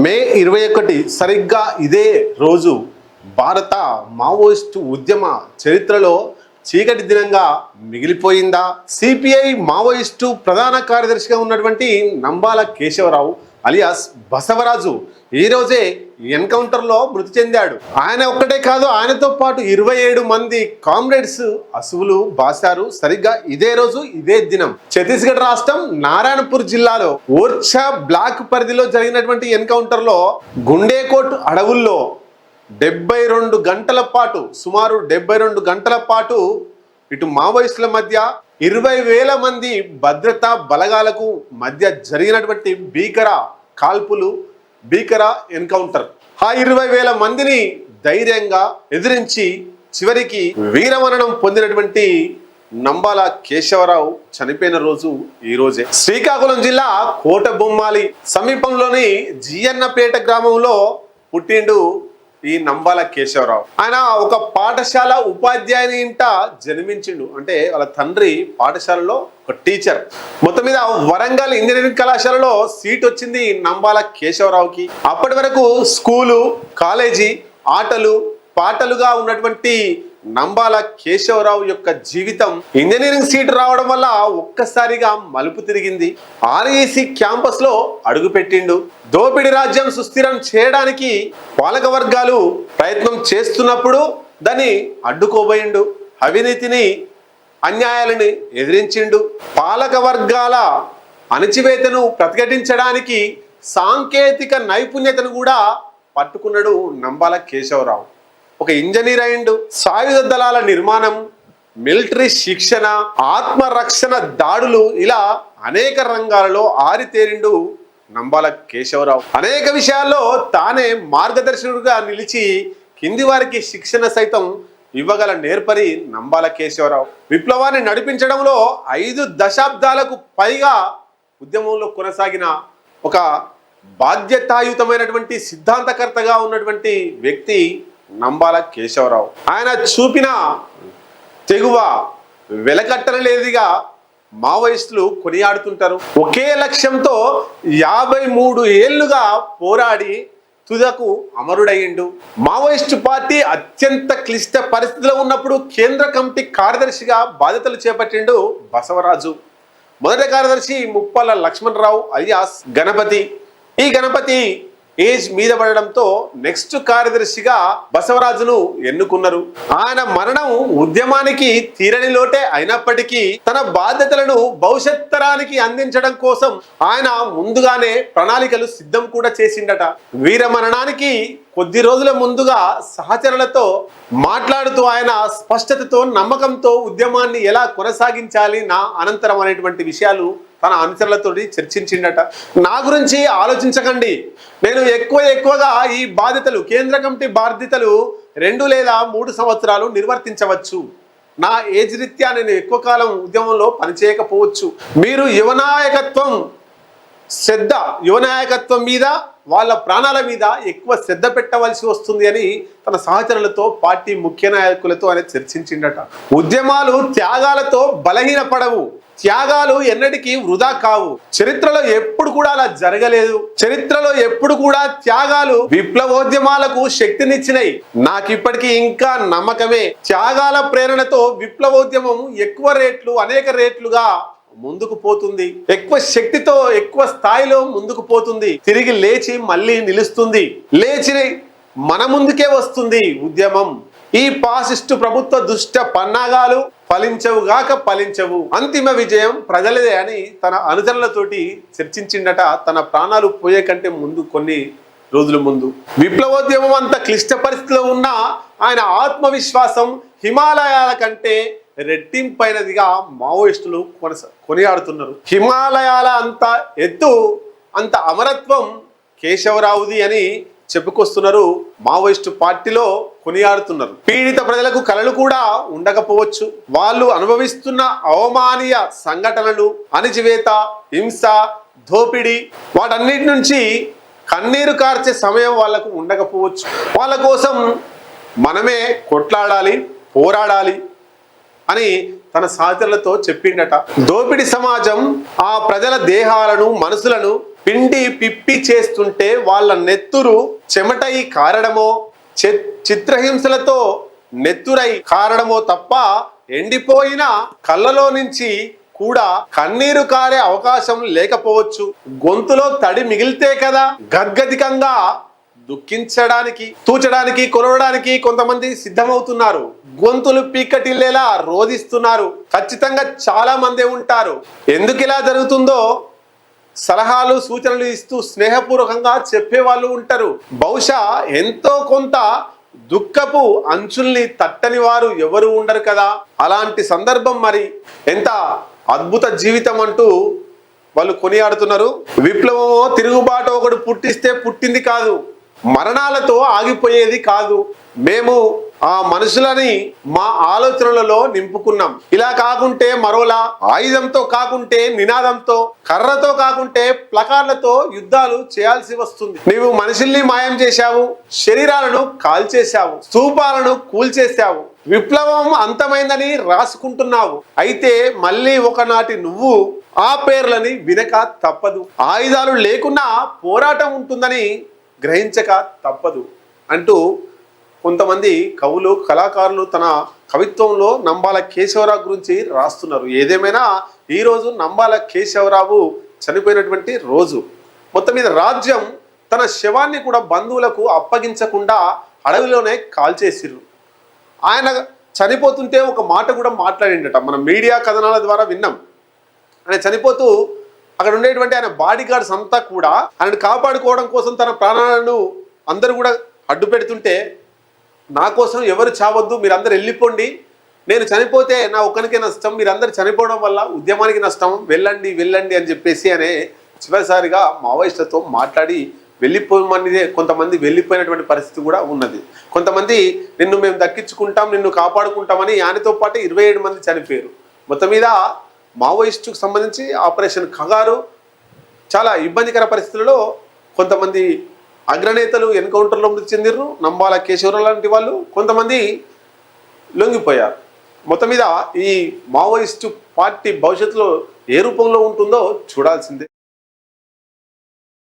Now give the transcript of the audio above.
మే 21 సరిగ్గా ఇదే రోజు భారత మావోయిస్టు ఉద్యమ చరిత్రలో చీకటి దినంగా మిగిలిపోయిందా? సిపిఐ మావోయిస్టు ప్రధాన కార్యదర్శిగా ఉన్నటువంటి నంబాల కేశవరావు అలియాస్ బసవరాజు ఈ రోజే ఎన్కౌంటర్లో మృతి చెందాడు. ఆయన ఒక్కటే కాదు, ఆయనతో పాటు 27 మంది కామ్రేడ్స్ అసువులు బాసారు సరిగ్గా ఇదే రోజు ఇదే దినం. ఛత్తీస్గఢ్ రాష్ట్రం నారాయణపూర్ జిల్లాలో ఓర్చా బ్లాక్ పరిధిలో జరిగినటువంటి ఎన్కౌంటర్లో గుండేకోట్ అడవుల్లో 72 గంటల పాటు సుమారు 72 గంటల పాటు ఇటు మావోయిస్టుల మధ్య 20,000 మంది భద్రతా బలగాలకు మధ్య జరిగినటువంటి భీకర కాల్పులు, భీకర ఎన్కౌంటర్. ఆ 20,000 మందిని ధైర్యంగా ఎదిరించి చివరికి వీరమరణం పొందినటువంటి నంబాల కేశవరావు చనిపోయిన రోజు ఈ రోజే. శ్రీకాకుళం జిల్లా కోటబొమ్మాలి సమీపంలోని జియన్నపేట గ్రామంలో పుట్టిండు ఈ నంబాల కేశవరావు. ఆయన ఒక పాఠశాల ఉపాధ్యాయుని ఇంట జన్మించిండు. అంటే వాళ్ళ తండ్రి పాఠశాలలో ఒక టీచర్. మొత్తం మీద వరంగల్ ఇంజనీరింగ్ కళాశాలలో సీట్ వచ్చింది నంబాల కేశవరావుకి. అప్పటి వరకు స్కూలు, కాలేజీ, ఆటలు పాటలుగా ఉన్నటువంటి నంబాల కేశవరావు యొక్క జీవితం ఇంజనీరింగ్ సీట్ రావడం వల్ల ఒక్కసారిగా మలుపు తిరిగింది. ఆర్ఈసి క్యాంపస్ లో అడుగుపెట్టిండు. దోపిడి రాజ్యం సుస్థిరం చేయడానికి పాలక వర్గాలు ప్రయత్నం చేస్తున్నప్పుడు దాన్ని అడ్డుకోబోయిండు. అవినీతిని, అన్యాయాలని ఎదిరించిండు. పాలక వర్గాల అణచివేతను ప్రతిఘటించడానికి సాంకేతిక నైపుణ్యతను కూడా పట్టుకున్నాడు నంబాల కేశవరావు. ఒక ఇంజనీర్ అయిండు. సాయుధ దళాల నిర్మాణం, మిలిటరీ శిక్షణ, ఆత్మరక్షణ దాడులు, ఇలా అనేక రంగాలలో ఆరితేరిండు నంబాల కేశవరావు. అనేక విషయాల్లో తానే మార్గదర్శకుడిగా నిలిచి కింది వారికి శిక్షణ సైతం ఇవ్వగల నేర్పరి నంబాల కేశవరావు. విప్లవాన్ని నడిపించడంలో 5 దశాబ్దాలకు పైగా ఉద్యమంలో కొనసాగిన ఒక బాధ్యతాయుతమైనటువంటి సిద్ధాంతకర్తగా ఉన్నటువంటి వ్యక్తి నంబాల కేశవరావు. ఆయన చూపిన తెగువ వెలకట్టలేదిగా మావోయిస్టులు కొనియాడుతుంటారు. ఒకే లక్ష్యంతో 53 ఏళ్లుగా పోరాడి తుదకు అమరుడయ్యిండు. మావోయిస్టు పార్టీ అత్యంత క్లిష్ట పరిస్థితిలో ఉన్నప్పుడు కేంద్ర కమిటీ కార్యదర్శిగా బాధ్యతలు చేపట్టిండు బసవరాజు. మొదటి కార్యదర్శి ముప్పాల లక్ష్మణరావు అలియాస్ గణపతి. ఈ గణపతి ఏజ్ మీద పడడంతో నెక్స్ట్ కార్యదర్శిగా బసవరాజును ఎన్నుకున్నారు. ఆయన మరణం ఉద్యమానికి తీరని లోటే అయినప్పటికీ తన బాధ్యతలను భవిష్యత్ తరానికి అందించడం కోసం ఆయన ముందుగానే ప్రణాళికలు సిద్ధం కూడా చేసిండట. వీర మరణానికి కొద్ది రోజుల ముందుగా సహచరులతో మాట్లాడుతూ ఆయన స్పష్టతతో, నమ్మకంతో ఉద్యమాన్ని ఎలా కొనసాగించాలి నా అనంతరం అనేటువంటి విషయాలు తన అనుచరులతో చర్చించిండట. నా గురించి ఆలోచించకండి, నేను ఎక్కువగా ఈ బాధ్యతలు, కేంద్ర కమిటీ బాధ్యతలు 2 లేదా 3 సంవత్సరాలు నిర్వర్తించవచ్చు. నా ఏజ్ రీత్యా నేను ఎక్కువ కాలం ఉద్యమంలో పనిచేయకపోవచ్చు. మీరు యువనాయకత్వం మీద, వాళ్ళ ప్రాణాల మీద ఎక్కువ శ్రద్ధ పెట్టవలసి వస్తుంది అని తన సహచరులతో, పార్టీ ముఖ్య నాయకులతో ఆయన చర్చించిండట. ఉద్యమాలు త్యాగాలతో బలహీనపడవు, త్యాగాలు ఎన్నటికీ వృధా కావు. చరిత్రలో ఎప్పుడు కూడా అలా జరగలేదు. చరిత్రలో ఎప్పుడు కూడా త్యాగాలు విప్లవోద్యమాలకు శక్తినిచ్చినాయి. నాకు ఇప్పటికీ ఇంకా నమ్మకమే. త్యాగాల ప్రేరణతో విప్లవోద్యమం అనేక రేట్లుగా ముందుకు పోతుంది. ఎక్కువ శక్తితో, ఎక్కువ స్థాయిలో ముందుకు పోతుంది. తిరిగి లేచి మళ్ళీ నిలుస్తుంది. లేచి మన ముందుకే వస్తుంది ఉద్యమం. ఈ పాసిస్టు ప్రభుత్వ దుష్ట పన్నాగాలు ఫలించవు. అంతిమ విజయం ప్రజలదే అని తన అనుచరులతోటి చర్చించిండట. తన ప్రాణాలు పోయే కంటే ముందు, కొన్ని రోజుల ముందు. విప్లవోద్యమం అంత క్లిష్ట పరిస్థితిలో ఉన్న ఆయన ఆత్మవిశ్వాసం హిమాలయాల కంటే రెట్టింపైనదిగా మావోయిస్టులు కొనియాడుతున్నారు. హిమాలయాల అంత ఎత్తు, అంత అమరత్వం కేశవరావుది అని చెప్పుకొస్తున్నారు. మావోయిస్టు పార్టీలో కొనియాడుతున్నారు. పీడిత ప్రజలకు కలలు కూడా ఉండకపోవచ్చు. వాళ్ళు అనుభవిస్తున్న అవమానీయ సంఘటనలు, అణచివేత, హింస, దోపిడీ, వాటన్నిటి నుంచి కన్నీరు కార్చే సమయం వాళ్లకు ఉండకపోవచ్చు. వాళ్ళ కోసం మనమే కొట్లాడాలి, పోరాడాలి అని తన సహచరులతో చెప్పిండట. దోపిడి సమాజం ఆ ప్రజల దేహాలను, మనసులను పిండి పిప్పి చేస్తుంటే వాళ్ళ నెత్తురు చెమటై కారడమో చిత్రహింసలతో నెత్తురై కారడమో తప్ప ఎండిపోయిన కళ్ళలో నుంచి కూడా కన్నీరు కారే అవకాశం లేకపోవచ్చు. గొంతులో తడి మిగిలితే కదా గద్గదికంగా దుఃఖించడానికి, తూచడానికి, కొలవడానికి కొంతమంది సిద్ధమవుతున్నారు. గొంతులు పీక్కటిల్లేలా రోధిస్తున్నారు. ఖచ్చితంగా చాలా మందే ఉంటారు. ఎందుకు ఇలా జరుగుతుందో సలహాలు సూచనలు ఇస్తూ స్నేహపూర్వకంగా చెప్పేవాళ్ళు ఉంటారు. బహుశా ఎంతో కొంత దుఃఖపు అంచుల్ని తట్టని వారు ఎవరు ఉండరు కదా. అలాంటి సందర్భం మరి ఎంత అద్భుత జీవితం అంటూ వాళ్ళు కొనియాడుతున్నారు. విప్లవమో తిరుగుబాటు ఒకడు పుట్టిస్తే పుట్టింది కాదు, మరణాలతో ఆగిపోయేది కాదు. మేము ఆ మనుషులని మా ఆలోచనలలో నింపుకున్నాం. ఇలా కాకుంటే మరోలా, ఆయుధంతో కాకుంటే నినాదంతో, కర్రతో కాకుంటే ప్లకార్లతో యుద్ధాలు చేయాల్సి వస్తుంది. నీవు మనుషుల్ని మాయం చేశావు, శరీరాలను కాల్చేశావు, స్తూపాలను కూల్చేశావు, విప్లవం అంతమైందని రాసుకుంటున్నావు. అయితే మళ్ళీ ఒకనాటి నువ్వు ఆ పేర్లని వినక తప్పదు. ఆయుధాలు లేకున్నా పోరాటం ఉంటుందని గ్రహించక తప్పదు అంటూ కొంతమంది కవులు, కళాకారులు తన కవిత్వంలో నంబాల కేశవరావు గురించి రాస్తున్నారు. ఏదేమైనా ఈరోజు నంబాల కేశవరావు చనిపోయినటువంటి రోజు. మొత్తం మీద రాజ్యం తన శవాన్ని కూడా బంధువులకు అప్పగించకుండా అడవిలోనే కాల్చేసిర్రు. ఆయన చనిపోతుంటే ఒక మాట కూడా మాట్లాడిండట, మన మీడియా కథనాల ద్వారా విన్నాం. ఆయన చనిపోతూ అక్కడ ఉండేటువంటి ఆయన బాడీ గార్డ్స్ అంతా కూడా ఆయనను కాపాడుకోవడం కోసం తన ప్రాణాలను అందరూ కూడా అడ్డు పెడుతుంటే, నా కోసం ఎవరు చావద్దు, మీరందరూ వెళ్ళిపోండి, నేను చనిపోతే నా ఒక్కనికే నష్టం, మీరందరూ చనిపోవడం వల్ల ఉద్యమానికి నష్టం, వెళ్ళండి వెళ్ళండి అని చెప్పేసి అనే చివరిసారిగా మావోయిస్టులతో మాట్లాడి వెళ్ళిపోమనిదే కొంతమంది వెళ్ళిపోయినటువంటి పరిస్థితి కూడా ఉన్నది. కొంతమంది నిన్ను మేము దక్కించుకుంటాం, నిన్ను కాపాడుకుంటామని ఆయనతో పాటు 27 మంది చనిపోయారు. మొత్తం మీద మావోయిస్టుకు సంబంధించి ఆపరేషన్ ఖగారు చాలా ఇబ్బందికర పరిస్థితులలో కొంతమంది అగ్రనేతలు ఎన్కౌంటర్లో మృతి చెందిర్రు. నంబాల కేశవరావు లాంటి వాళ్ళు కొంతమంది లొంగిపోయారు. మొత్తం మీద ఈ మావోయిస్టు పార్టీ భవిష్యత్తులో ఏ రూపంలో ఉంటుందో చూడాల్సిందే.